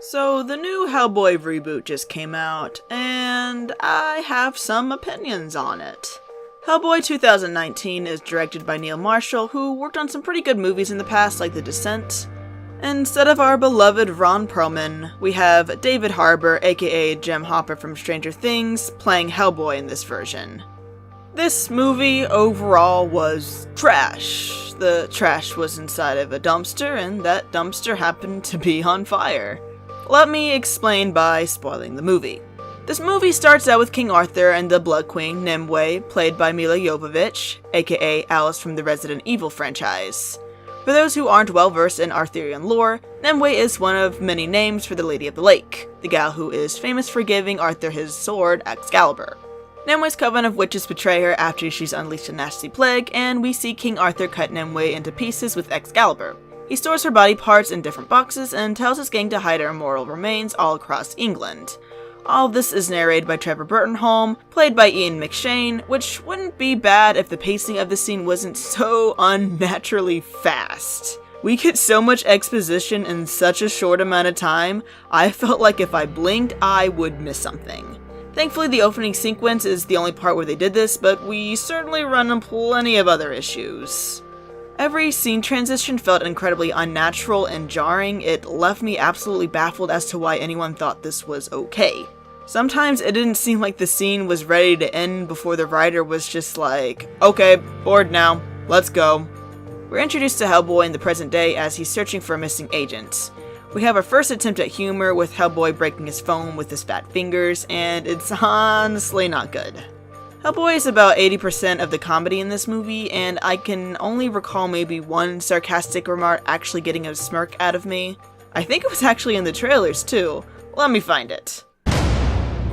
So the new Hellboy reboot just came out, and I have some opinions on it. Hellboy 2019 is directed by Neil Marshall, who worked on some pretty good movies in the past like The Descent. Instead of our beloved Ron Perlman, we have David Harbour, aka Jim Hopper from Stranger Things, playing Hellboy in this version. This movie overall was trash. The trash was inside of a dumpster, and that dumpster happened to be on fire. Let me explain by spoiling the movie. This movie starts out with King Arthur and the Blood Queen, Nimue, played by Mila Jovovich, aka Alice from the Resident Evil franchise. For those who aren't well versed in Arthurian lore, Nimue is one of many names for the Lady of the Lake, the gal who is famous for giving Arthur his sword, Excalibur. Nimue's coven of witches betray her after she's unleashed a nasty plague, and we see King Arthur cut Nimue into pieces with Excalibur. He stores her body parts in different boxes and tells his gang to hide her immortal remains all across England. All of this is narrated by Trevor Burtonholm, played by Ian McShane, which wouldn't be bad if the pacing of the scene wasn't so unnaturally fast. We get so much exposition in such a short amount of time, I felt like if I blinked, I would miss something. Thankfully, the opening sequence is the only part where they did this, but we certainly run into plenty of other issues. Every scene transition felt incredibly unnatural and jarring. It left me absolutely baffled as to why anyone thought this was okay. Sometimes it didn't seem like the scene was ready to end before the writer was just like, okay, bored now, let's go. We're introduced to Hellboy in the present day as he's searching for a missing agent. We have our first attempt at humor with Hellboy breaking his phone with his fat fingers, and it's honestly not good. Hellboy is about 80% of the comedy in this movie, and I can only recall maybe one sarcastic remark actually getting a smirk out of me. I think it was actually in the trailers too. Let me find it.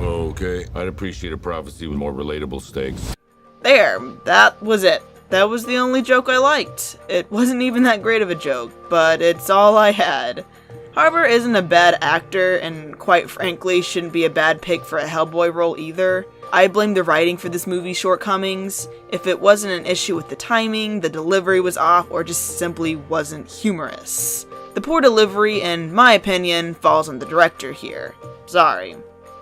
Okay, I'd appreciate a prophecy with more relatable stakes. There, that was it. That was the only joke I liked. It wasn't even that great of a joke, but it's all I had. Harbour isn't a bad actor, and quite frankly shouldn't be a bad pick for a Hellboy role either. I blame the writing for this movie's shortcomings. If it wasn't an issue with the timing, the delivery was off, or just simply wasn't humorous. The poor delivery, in my opinion, falls on the director here. Sorry.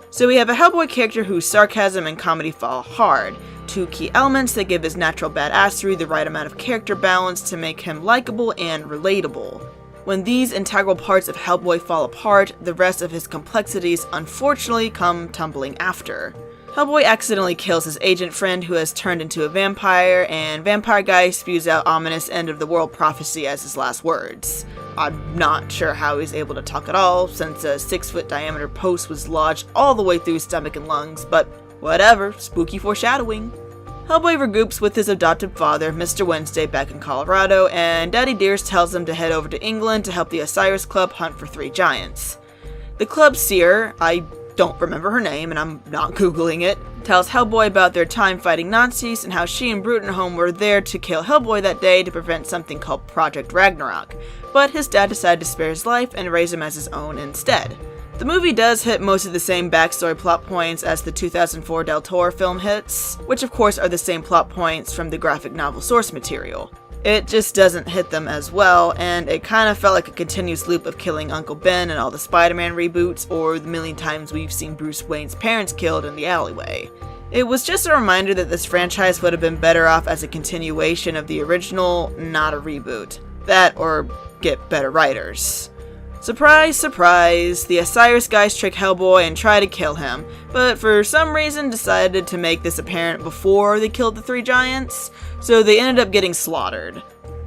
So we have a Hellboy character whose sarcasm and comedy fall hard, two key elements that give his natural badassery the right amount of character balance to make him likable and relatable. When these integral parts of Hellboy fall apart, the rest of his complexities unfortunately come tumbling after. Hellboy accidentally kills his agent friend who has turned into a vampire, and Vampire Guy spews out ominous end-of-the-world prophecy as his last words. I'm not sure how he's able to talk at all, since a 6-foot diameter post was lodged all the way through his stomach and lungs, but whatever, spooky foreshadowing. Hellboy regroups with his adoptive father, Mr. Wednesday, back in Colorado, and Daddy Deers tells him to head over to England to help the Osiris Club hunt for 3 giants. The club's seer, I don't remember her name and I'm not googling it, tells Hellboy about their time fighting Nazis and how she and Brutenholm were there to kill Hellboy that day to prevent something called Project Ragnarok, but his dad decided to spare his life and raise him as his own instead. The movie does hit most of the same backstory plot points as the 2004 Del Toro film hits, which of course are the same plot points from the graphic novel source material. It just doesn't hit them as well, and it kind of felt like a continuous loop of killing Uncle Ben in all the Spider-Man reboots, or the million times we've seen Bruce Wayne's parents killed in the alleyway. It was just a reminder that this franchise would have been better off as a continuation of the original, not a reboot. That, or get better writers. Surprise, surprise, the Osiris guys trick Hellboy and try to kill him, but for some reason decided to make this apparent before they killed the 3 giants, so they ended up getting slaughtered.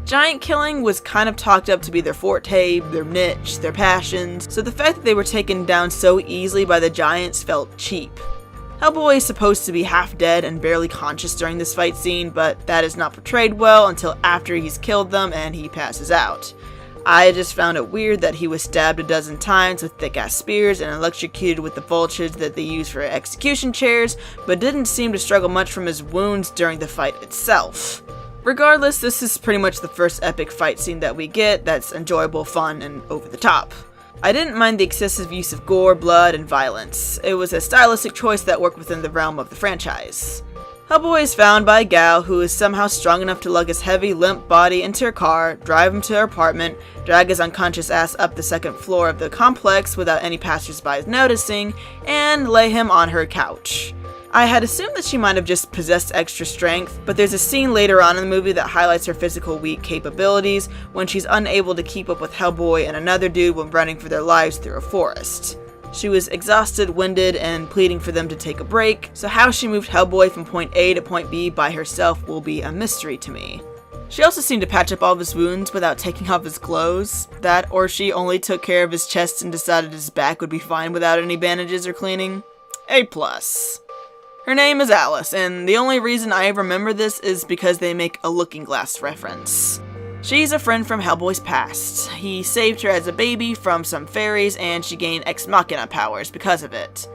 Giant killing was kind of talked up to be their forte, their niche, their passions, so the fact that they were taken down so easily by the giants felt cheap. Hellboy is supposed to be half dead and barely conscious during this fight scene, but that is not portrayed well until after he's killed them and he passes out. I just found it weird that he was stabbed a dozen times with thick-ass spears and electrocuted with the vultures that they use for execution chairs, but didn't seem to struggle much from his wounds during the fight itself. Regardless, this is pretty much the first epic fight scene that we get that's enjoyable, fun, and over the top. I didn't mind the excessive use of gore, blood, and violence. It was a stylistic choice that worked within the realm of the franchise. Hellboy is found by a gal who is somehow strong enough to lug his heavy, limp body into her car, drive him to her apartment, drag his unconscious ass up the second floor of the complex without any passersby noticing, and lay him on her couch. I had assumed that she might have just possessed extra strength, but there's a scene later on in the movie that highlights her physical weak capabilities when she's unable to keep up with Hellboy and another dude when running for their lives through a forest. She was exhausted, winded, and pleading for them to take a break, so how she moved Hellboy from point A to point B by herself will be a mystery to me. She also seemed to patch up all of his wounds without taking off his clothes. That, or she only took care of his chest and decided his back would be fine without any bandages or cleaning. A+. Her name is Alice, and the only reason I remember this is because they make a Looking Glass reference. She's a friend from Hellboy's past. He saved her as a baby from some fairies, and she gained Ex Machina powers because of it.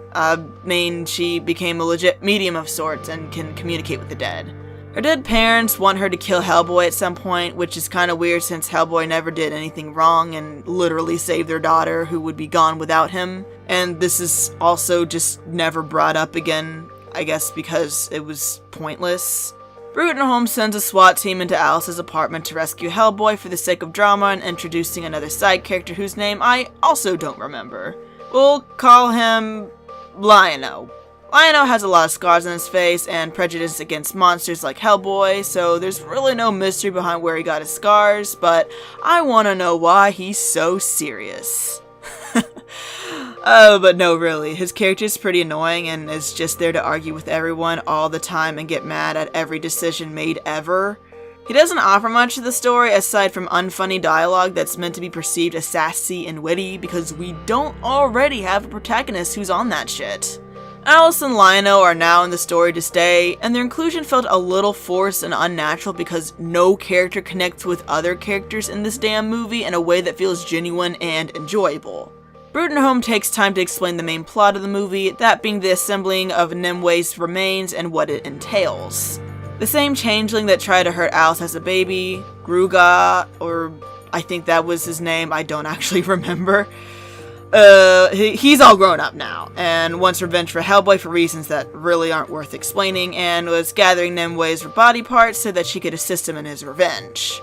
She became a legit medium of sorts and can communicate with the dead. Her dead parents want her to kill Hellboy at some point, which is kinda weird since Hellboy never did anything wrong and literally saved their daughter who would be gone without him. And this is also just never brought up again, I guess because it was pointless. Brutenholm sends a SWAT team into Alice's apartment to rescue Hellboy for the sake of drama and introducing another side character whose name I also don't remember. We'll call him Lion-O. Lion-O has a lot of scars on his face and prejudice against monsters like Hellboy, so there's really no mystery behind where he got his scars, but I want to know why he's so serious. Oh, but no, really. His character is pretty annoying and is just there to argue with everyone all the time and get mad at every decision made ever. He doesn't offer much to the story aside from unfunny dialogue that's meant to be perceived as sassy and witty because we don't already have a protagonist who's on that shit. Alice and Lion-O are now in the story to stay, and their inclusion felt a little forced and unnatural because no character connects with other characters in this damn movie in a way that feels genuine and enjoyable. Brutenholm takes time to explain the main plot of the movie, that being the assembling of Nimwe's remains and what it entails. The same changeling that tried to hurt Alice as a baby, Gruga, or I think that was his name, I don't actually remember. He's all grown up now, and wants revenge for Hellboy for reasons that really aren't worth explaining, and was gathering Nimwe's body parts so that she could assist him in his revenge.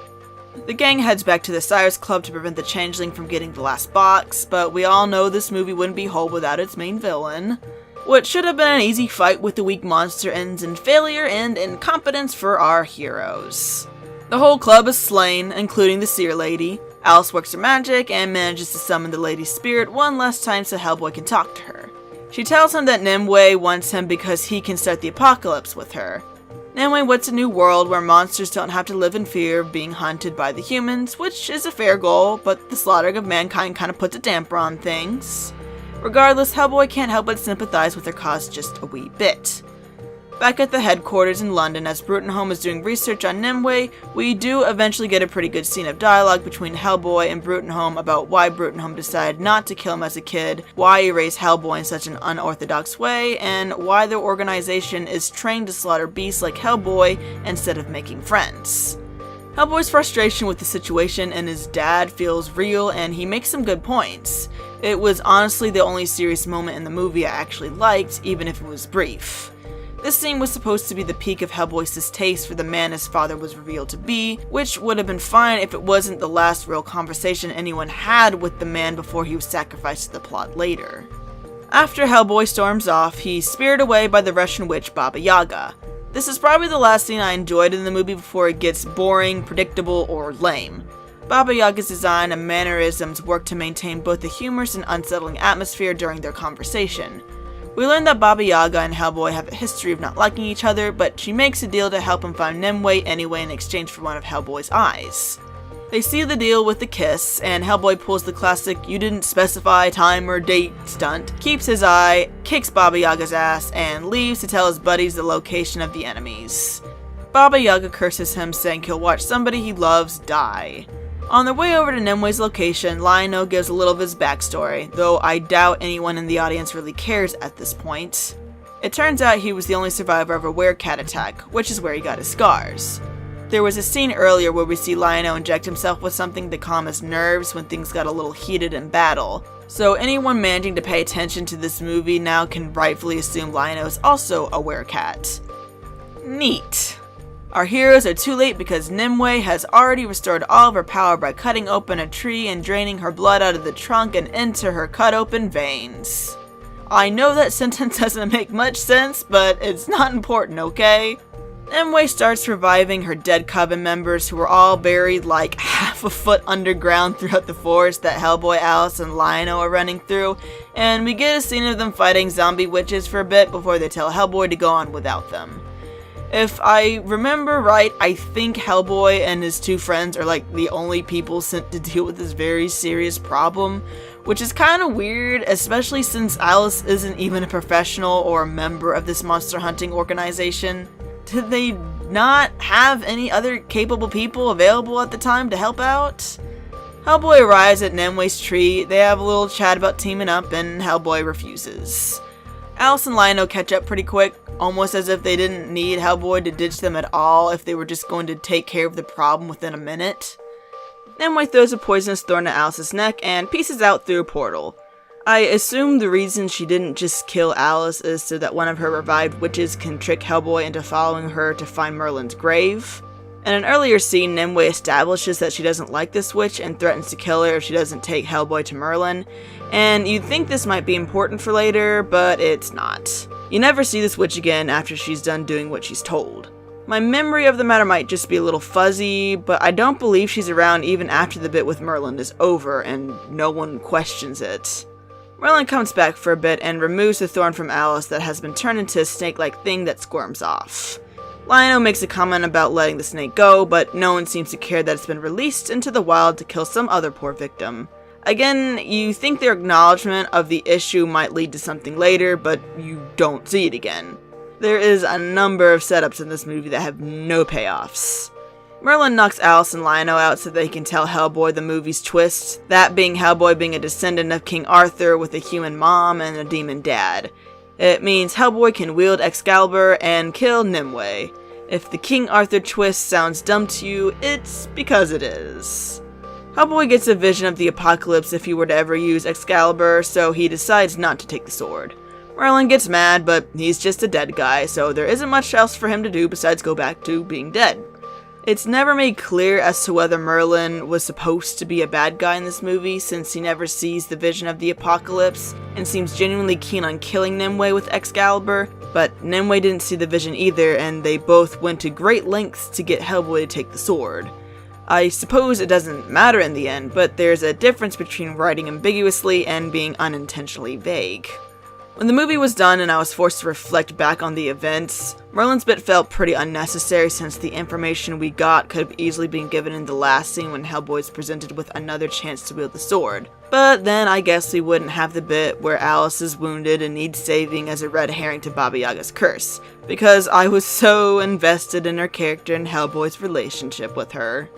The gang heads back to the Cyrus Club to prevent the changeling from getting the last box, but we all know this movie wouldn't be whole without its main villain. What should have been an easy fight with the weak monster ends in failure and incompetence for our heroes. The whole club is slain, including the Seer Lady. Alice works her magic and manages to summon the lady's spirit one last time so Hellboy can talk to her. She tells him that Nimue wants him because he can start the apocalypse with her. Nimue wants a new world where monsters don't have to live in fear of being hunted by the humans, which is a fair goal, but the slaughtering of mankind kinda puts a damper on things. Regardless, Hellboy can't help but sympathize with her cause just a wee bit. Back at the headquarters in London, as Brutenholm is doing research on Nimue, we do eventually get a pretty good scene of dialogue between Hellboy and Brutenholm about why Brutenholm decided not to kill him as a kid, why he raised Hellboy in such an unorthodox way, and why their organization is trained to slaughter beasts like Hellboy instead of making friends. Hellboy's frustration with the situation and his dad feels real, and he makes some good points. It was honestly the only serious moment in the movie I actually liked, even if it was brief. This scene was supposed to be the peak of Hellboy's distaste for the man his father was revealed to be, which would have been fine if it wasn't the last real conversation anyone had with the man before he was sacrificed to the plot later. After Hellboy storms off, he's speared away by the Russian witch Baba Yaga. This is probably the last scene I enjoyed in the movie before it gets boring, predictable, or lame. Baba Yaga's design and mannerisms work to maintain both the humorous and unsettling atmosphere during their conversation. We learn that Baba Yaga and Hellboy have a history of not liking each other, but she makes a deal to help him find Nimue anyway in exchange for one of Hellboy's eyes. They seal the deal with a kiss, and Hellboy pulls the classic "you didn't specify time or date" stunt, keeps his eye, kicks Baba Yaga's ass, and leaves to tell his buddies the location of the enemies. Baba Yaga curses him, saying he'll watch somebody he loves die. On their way over to Nimue's location, Lion-O gives a little of his backstory, though I doubt anyone in the audience really cares at this point. It turns out he was the only survivor of a werecat attack, which is where he got his scars. There was a scene earlier where we see Lion-O inject himself with something to calm his nerves when things got a little heated in battle, so anyone managing to pay attention to this movie now can rightfully assume Lion-O is also a werecat. Neat. Our heroes are too late because Nimue has already restored all of her power by cutting open a tree and draining her blood out of the trunk and into her cut open veins. I know that sentence doesn't make much sense, but it's not important, okay? Nimue starts reviving her dead coven members who were all buried like half a foot underground throughout the forest that Hellboy, Alice, and Lionel are running through, and we get a scene of them fighting zombie witches for a bit before they tell Hellboy to go on without them. If I remember right, I think Hellboy and his two friends are like the only people sent to deal with this very serious problem, which is kind of weird, especially since Alice isn't even a professional or a member of this monster hunting organization. Did they not have any other capable people available at the time to help out? Hellboy arrives at Nimue's tree, they have a little chat about teaming up, and Hellboy refuses. Alice and Lionel catch up pretty quick, almost as if they didn't need Hellboy to ditch them at all if they were just going to take care of the problem within a minute. Nimue throws a poisonous thorn at Alice's neck and pieces out through a portal. I assume the reason she didn't just kill Alice is so that one of her revived witches can trick Hellboy into following her to find Merlin's grave. In an earlier scene, Nimue establishes that she doesn't like this witch and threatens to kill her if she doesn't take Hellboy to Merlin, and you'd think this might be important for later, but it's not. You never see this witch again after she's done doing what she's told. My memory of the matter might just be a little fuzzy, but I don't believe she's around even after the bit with Merlin is over and no one questions it. Merlin comes back for a bit and removes the thorn from Alice that has been turned into a snake-like thing that squirms off. Lionel makes a comment about letting the snake go, but no one seems to care that it's been released into the wild to kill some other poor victim. Again, you think their acknowledgement of the issue might lead to something later, but you don't see it again. There is a number of setups in this movie that have no payoffs. Merlin knocks Alice and Lionel out so they can tell Hellboy the movie's twist, that being Hellboy being a descendant of King Arthur with a human mom and a demon dad. It means Hellboy can wield Excalibur and kill Nimue. If the King Arthur twist sounds dumb to you, it's because it is. Hellboy gets a vision of the apocalypse if he were to ever use Excalibur, so he decides not to take the sword. Merlin gets mad, but he's just a dead guy, so there isn't much else for him to do besides go back to being dead. It's never made clear as to whether Merlin was supposed to be a bad guy in this movie, since he never sees the vision of the apocalypse, and seems genuinely keen on killing Nimue with Excalibur, but Nimue didn't see the vision either, and they both went to great lengths to get Hellboy to take the sword. I suppose it doesn't matter in the end, but there's a difference between writing ambiguously and being unintentionally vague. When the movie was done and I was forced to reflect back on the events, Merlin's bit felt pretty unnecessary since the information we got could have easily been given in the last scene when Hellboy's presented with another chance to wield the sword. But then I guess we wouldn't have the bit where Alice is wounded and needs saving as a red herring to Baba Yaga's curse, because I was so invested in her character and Hellboy's relationship with her.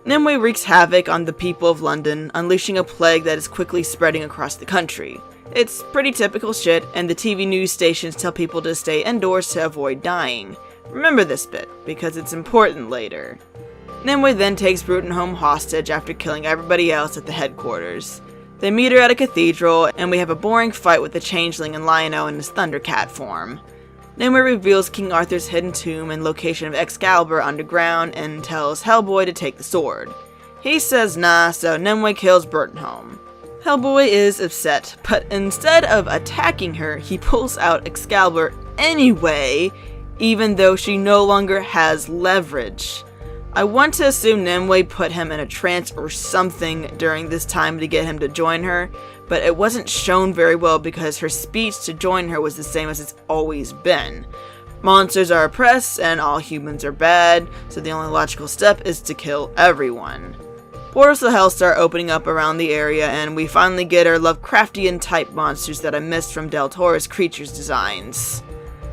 Nimue wreaks havoc on the people of London, unleashing a plague that is quickly spreading across the country. It's pretty typical shit, and the TV news stations tell people to stay indoors to avoid dying. Remember this bit, because it's important later. Nimue then takes Bruton home hostage after killing everybody else at the headquarters. They meet her at a cathedral, and we have a boring fight with the changeling and Lionel in his Thundercat form. Nimue reveals King Arthur's hidden tomb and location of Excalibur underground, and tells Hellboy to take the sword. He says nah, so Nimue kills Burtonholm. Hellboy is upset, but instead of attacking her, he pulls out Excalibur anyway, even though she no longer has leverage. I want to assume Nimue put him in a trance or something during this time to get him to join her, but it wasn't shown very well because her speech to join her was the same as it's always been. Monsters are oppressed and all humans are bad, so the only logical step is to kill everyone. Portals to Hell start opening up around the area, and we finally get our Lovecraftian-type monsters that I missed from Del Toro's creatures designs.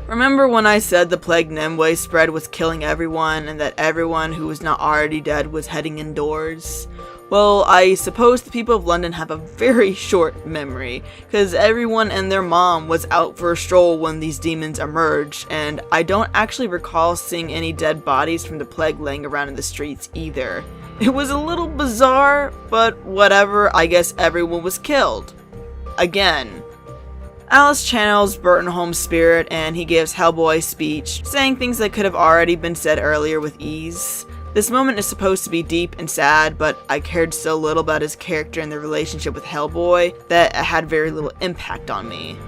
Remember when I said the plague Nimue spread was killing everyone, and that everyone who was not already dead was heading indoors? Well, I suppose the people of London have a very short memory, because everyone and their mom was out for a stroll when these demons emerged, and I don't actually recall seeing any dead bodies from the plague laying around in the streets either. It was a little bizarre, but whatever, I guess everyone was killed. Again. Alice channels Burton Holmes' spirit and he gives Hellboy's speech, saying things that could have already been said earlier with ease. This moment is supposed to be deep and sad, but I cared so little about his character and the relationship with Hellboy that it had very little impact on me.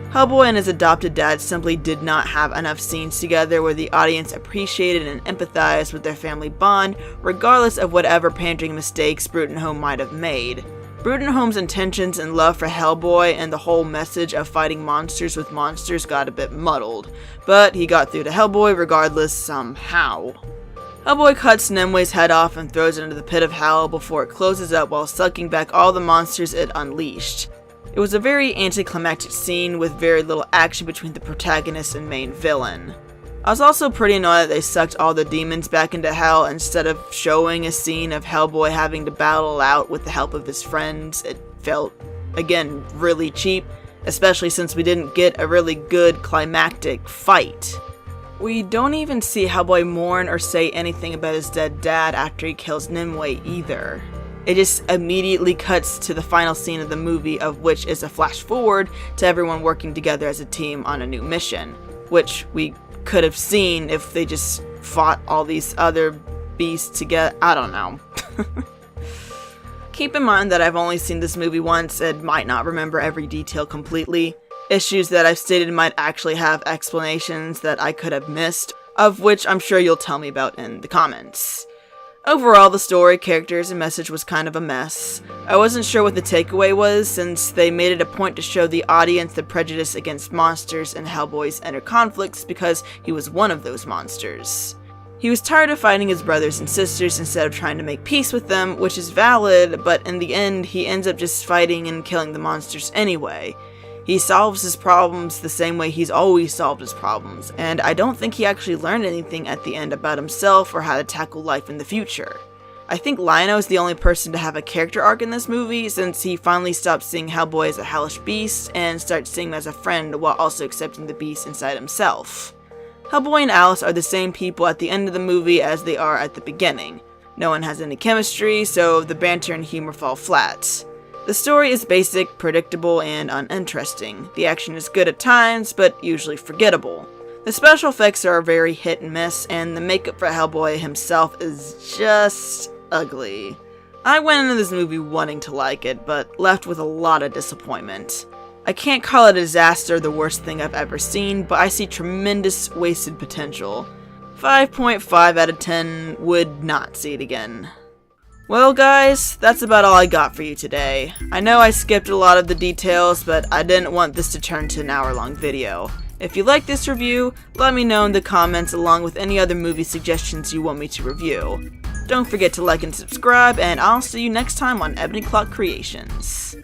Hellboy and his adopted dad simply did not have enough scenes together where the audience appreciated and empathized with their family bond, regardless of whatever pandering mistakes Burton Holmes might have made. Burton Holmes' intentions and love for Hellboy and the whole message of fighting monsters with monsters got a bit muddled, but he got through to Hellboy regardless somehow. Hellboy cuts Nimwe's head off and throws it into the pit of hell before it closes up while sucking back all the monsters it unleashed. It was a very anticlimactic scene with very little action between the protagonist and main villain. I was also pretty annoyed that they sucked all the demons back into hell instead of showing a scene of Hellboy having to battle out with the help of his friends. It felt, again, really cheap, especially since we didn't get a really good climactic fight. We don't even see Hellboy mourn or say anything about his dead dad after he kills Nimue either. It just immediately cuts to the final scene of the movie, of which is a flash forward to everyone working together as a team on a new mission, which we could have seen if they just fought all these other beasts together. I don't know. Keep in mind that I've only seen this movie once and might not remember every detail completely. Issues that I've stated might actually have explanations that I could have missed, of which I'm sure you'll tell me about in the comments. Overall, the story, characters, and message was kind of a mess. I wasn't sure what the takeaway was, since they made it a point to show the audience the prejudice against monsters and Hellboy's inner conflicts because he was one of those monsters. He was tired of fighting his brothers and sisters instead of trying to make peace with them, which is valid, but in the end, he ends up just fighting and killing the monsters anyway. He solves his problems the same way he's always solved his problems, and I don't think he actually learned anything at the end about himself or how to tackle life in the future. I think Lion-O is the only person to have a character arc in this movie, since he finally stops seeing Hellboy as a hellish beast and starts seeing him as a friend while also accepting the beast inside himself. Hellboy and Alice are the same people at the end of the movie as they are at the beginning. No one has any chemistry, so the banter and humor fall flat. The story is basic, predictable, and uninteresting. The action is good at times, but usually forgettable. The special effects are very hit and miss, and the makeup for Hellboy himself is just ugly. I went into this movie wanting to like it, but left with a lot of disappointment. I can't call it a disaster, the worst thing I've ever seen, but I see tremendous wasted potential. 5.5 out of 10, would not see it again. Well guys, that's about all I got for you today. I know I skipped a lot of the details, but I didn't want this to turn to an hour-long video. If you like this review, let me know in the comments along with any other movie suggestions you want me to review. Don't forget to like and subscribe, and I'll see you next time on Ebony Clock Creations.